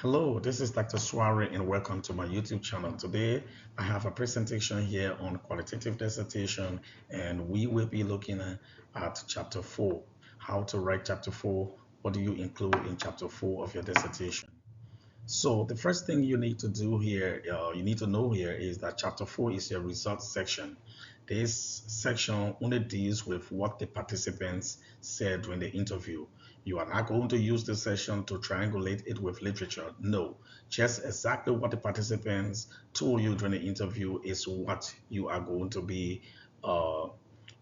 Hello, this is Dr. Suare and welcome to my YouTube channel. Today I have a presentation here on qualitative dissertation and we will be looking at chapter 4, how to write chapter 4, what do you include in chapter 4 of your dissertation. So the first thing you need to do here, you need to know here is that chapter 4 is your results section. This section only deals with what the participants said during the interview. You are not going to use this section to triangulate it with literature. No, just exactly what the participants told you during the interview is what you are going to be uh,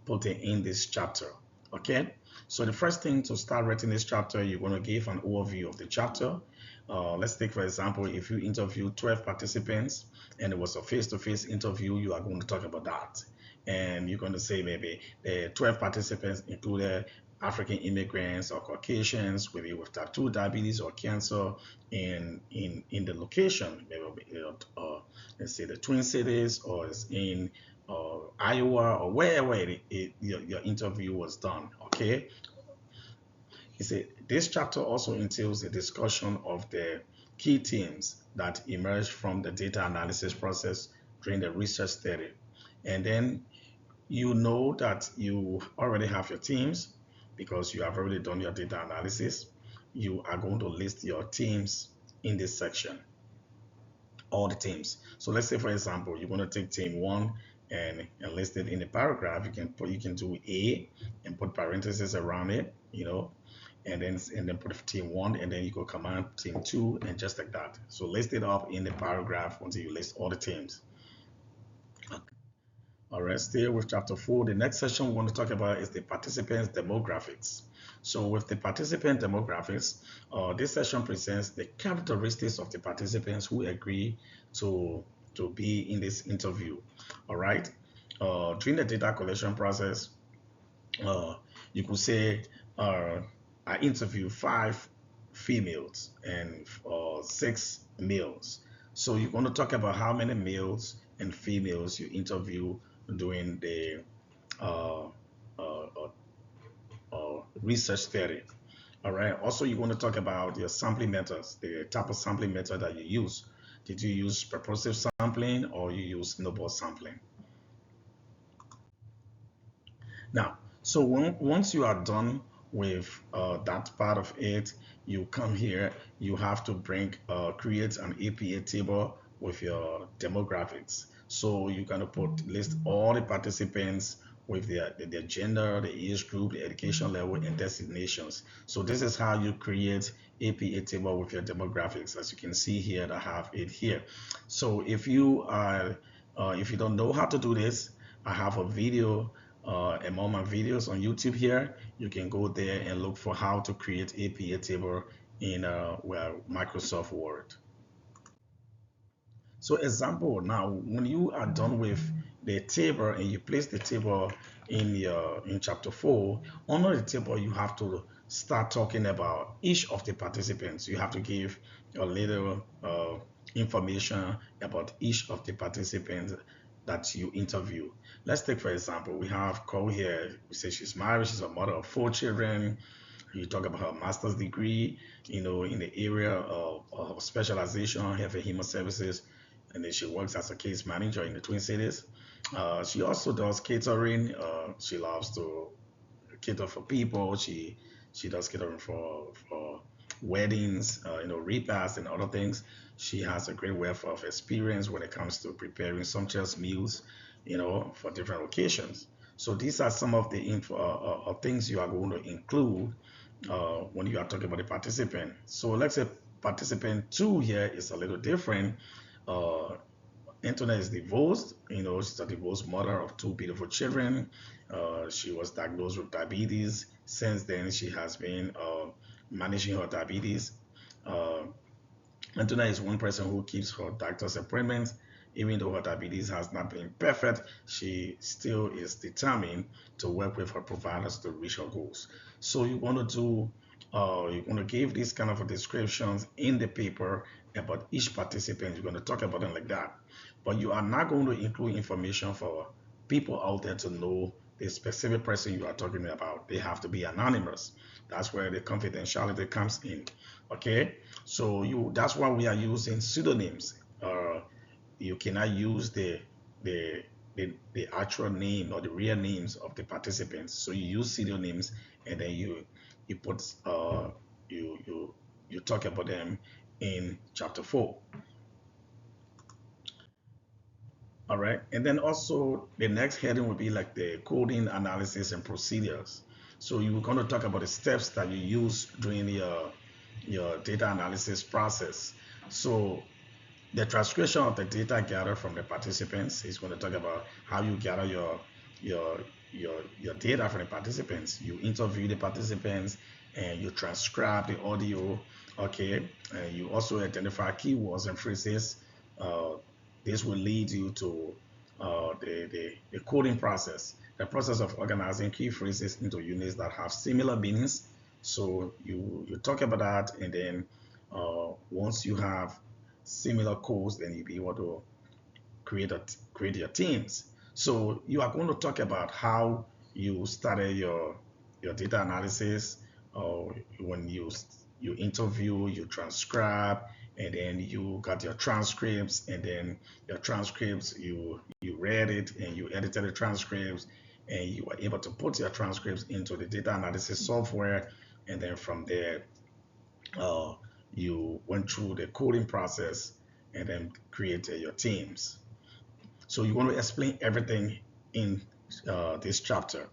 putting in this chapter. Okay, so the first thing to start writing this chapter, you're going to give an overview of the chapter. Let's take, for example, if you interview 12 participants and it was a face-to-face interview, you are going to talk about that. And you're going to say maybe the 12 participants included African immigrants or Caucasians, maybe with type 2 diabetes or cancer in the location, maybe let's say the Twin Cities or it's in Iowa or wherever your interview was done. Okay, he said this chapter also entails a discussion of the key themes that emerged from the data analysis process during the research study. And then you know that you already have your teams because you have already done your data analysis. You are going to list your teams in this section, all the teams. So let's say, for example, you're going to take team one and list it in a paragraph. You can do A and put parentheses around it, and then put team one, and then you go command team two, and just like that. So list it up in the paragraph until you list all the teams. All right, stay with chapter 4. The next session we want to talk about is the participants demographics. So with the participant demographics, this session presents the characteristics of the participants who agree to be in this interview. All right. During the data collection process, uh, you could say I interview 5 females and 6 males. So you're going to talk about how many males and females you interview during the uh, uh, research study. All right. Also, you're going to talk about your sampling methods, the type of sampling method that you use. Did you use purposive sampling or you use snowball sampling? Now, so once you are done with that part of it, you come here, you have to create an APA table with your demographics. So you're going to list all the participants with their gender, the age group, the education level, and designations. So this is how you create APA table with your demographics. As you can see here, I have it here. So if you don't know how to do this, I have a video among my videos on YouTube here. You can go there and look for how to create APA table in Microsoft Word. So example, now when you are done with the table and you place the table in chapter 4, under the table you have to start talking about each of the participants. You have to give a little information about each of the participants that you interview. Let's take, for example, we have Cole here. We say she's married, she's a mother of 4 children. You talk about her master's degree, in the area of specialization, health and human services, and then she works as a case manager in the Twin Cities. She also does catering. She loves to cater for people. She does catering for weddings, repasts and other things. She has a great wealth of experience when it comes to preparing sumptuous meals, for different occasions. So these are some of the things you are going to include when you are talking about the participant. So let's say participant two here is a little different. Uh, Antoinette is divorced. She's a divorced mother of 2 beautiful children. She was diagnosed with diabetes. Since then, she has been managing her diabetes. Uh, Antoinette is one person who keeps her doctor's appointments. Even though her diabetes has not been perfect, she still is determined to work with her providers to reach her goals. So you want to give these kind of descriptions in the paper about each participant. You're going to talk about them like that, but you are not going to include information for people out there to know the specific person you are talking about. They have to be anonymous. That's where the confidentiality comes in. Okay, so that's why we are using pseudonyms. You cannot use the the actual name or the real names of the participants. So you use pseudonyms, and then you put you talk about them in chapter 4. All right, and then also the next heading will be like the coding analysis and procedures. So you're going to talk about the steps that you use during your data analysis process. So the transcription of the data gathered from the participants is going to talk about how you gather your your data from the participants. You interview the participants and you transcribe the audio. Okay, and you also identify keywords and phrases. Uh, this will lead you to the coding process, the process of organizing key phrases into units that have similar meanings. So you talk about that, and then once you have similar codes, then you'll be able to create your teams. So you are going to talk about how you started your data analysis, or when you interview, you transcribe, and then you got your transcripts, and then your transcripts you read it and you edited the transcripts, and you were able to put your transcripts into the data analysis software, and then from there uh, you went through the coding process and then created your teams. So you want to explain everything in this chapter.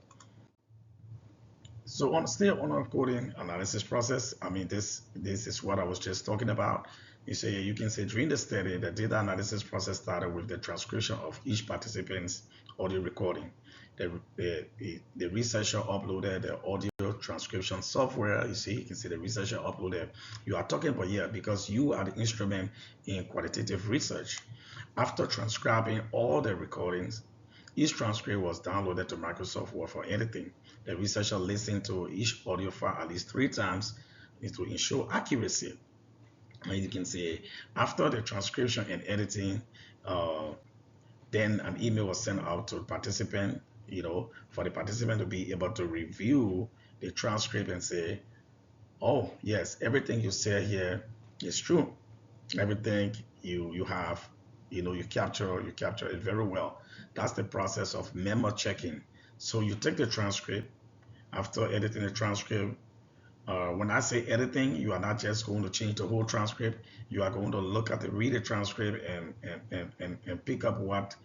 So still on our coding analysis process, I mean, this is what I was just talking about. You can say during the study, the data analysis process started with the transcription of each participant's audio recording. The researcher uploaded the audio transcription software. You can see the researcher uploaded. You are talking about, yeah, because you are the instrument in qualitative research. After transcribing all the recordings, each transcript was downloaded to Microsoft Word for editing. The researcher listened to each audio file at least 3 times to ensure accuracy. And you can see after the transcription and editing, uh, then an email was sent out to the participant, for the participant to be able to review the transcript and say, oh, yes, everything you said here is true. Everything you have, you capture it very well. That's the process of memo checking. So you take the transcript. After editing the transcript, when I say editing, you are not just going to change the whole transcript. You are going to read the transcript and pick up what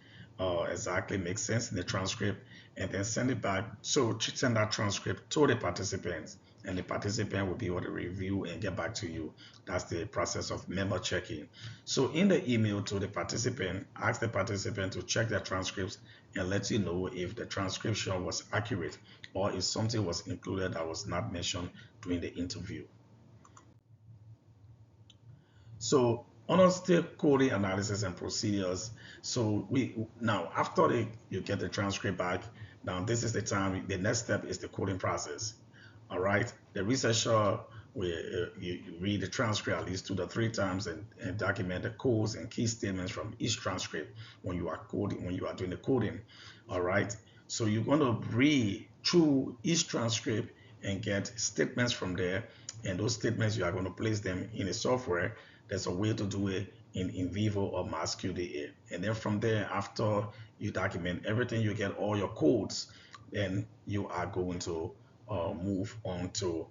exactly makes sense in the transcript, and then send it back. So send that transcript to the participants, and the participant will be able to review and get back to you. That's the process of memo checking. So in the email to the participant, ask the participant to check their transcripts and let you know if the transcription was accurate or if something was included that was not mentioned during the interview. So still coding analysis and procedures. So now after you get the transcript back, now this is the time. The next step is the coding process. All right. The researcher will you read the transcript at least 2 to 3 times and document the codes and key statements from each transcript when you are doing the coding. All right. So you're going to read through each transcript and get statements from there, and those statements you are going to place them in a software. There's a way to do it in Vivo or MassQDA. And then from there, after you document everything, you get all your codes, then you are going to move on to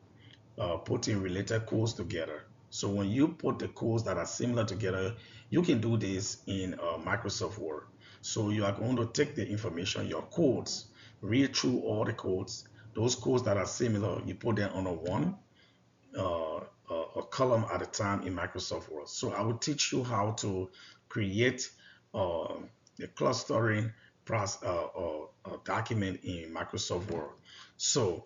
putting related codes together. So when you put the codes that are similar together, you can do this in Microsoft Word. So you are going to take the information, your codes, read through all the codes. Those codes that are similar, you put them on a column at a time in Microsoft Word. So I will teach you how to create the clustering document in Microsoft Word. So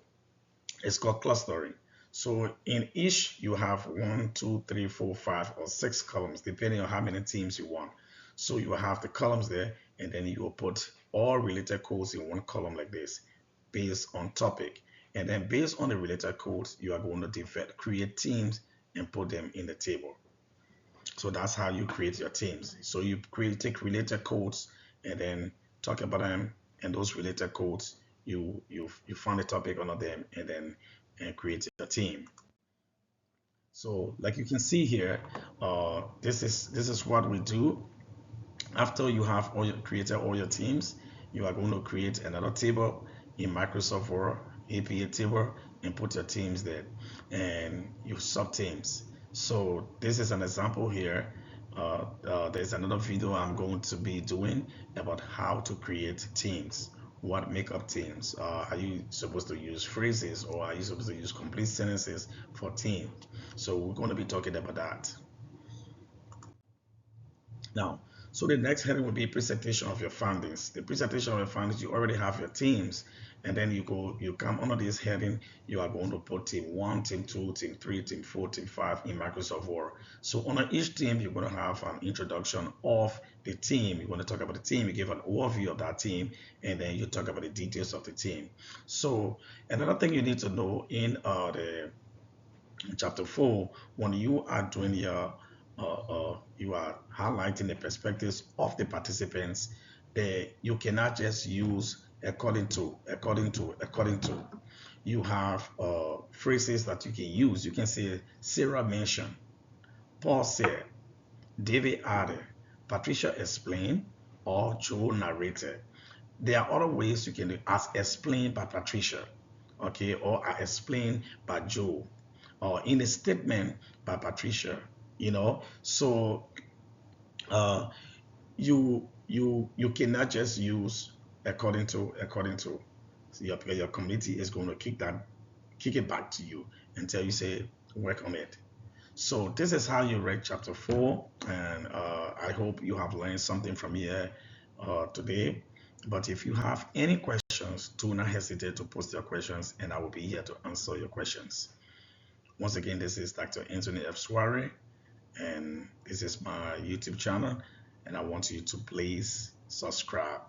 it's called clustering. So in each you have 1, 2, 3, 4, 5, or 6 columns, depending on how many teams you want. So you will have the columns there, and then you will put all related codes in one column like this, based on topic. And then based on the related codes, you are going to create teams and put them in the table. So that's how you create your teams. So you take related codes and then talk about them, and those related codes you find a topic under them and then and create a team. So like you can see here, this is what we do. After you have created all your teams, you are going to create another table in Microsoft Word, APA table, and put your teams there and your sub teams. So this is an example here. There's another video I'm going to be doing about how to create teams. What make up teams? Are you supposed to use phrases or are you supposed to use complete sentences for teams? So we're going to be talking about that. Now, so the next heading will be presentation of your findings. The presentation of your findings, you already have your teams, and then you come under this heading, you are going to put team one, team two, team three, team four, team five in Microsoft Word. So under each team, you're going to have an introduction of the team. You're going to talk about the team, you give an overview of that team, and then you talk about the details of the team. So another thing you need to know in the chapter 4, when you are doing your you are highlighting the perspectives of the participants, you cannot just use according to you have phrases that you can use. You can say Sarah mentioned, Paul said, David added, Patricia explained, or Joe narrated. There are other ways you can do as explained by Patricia, okay, or as explained by Joe, or in a statement by Patricia, So uh, you cannot just use according to your committee is going to kick it back to you until you say work on it. So this is how you read chapter 4, and I hope you have learned something from here today. But if you have any questions, do not hesitate to post your questions, and I will be here to answer your questions. Once again, this is Dr. Anthony F. Soare, and this is my YouTube channel, and I want you to please subscribe.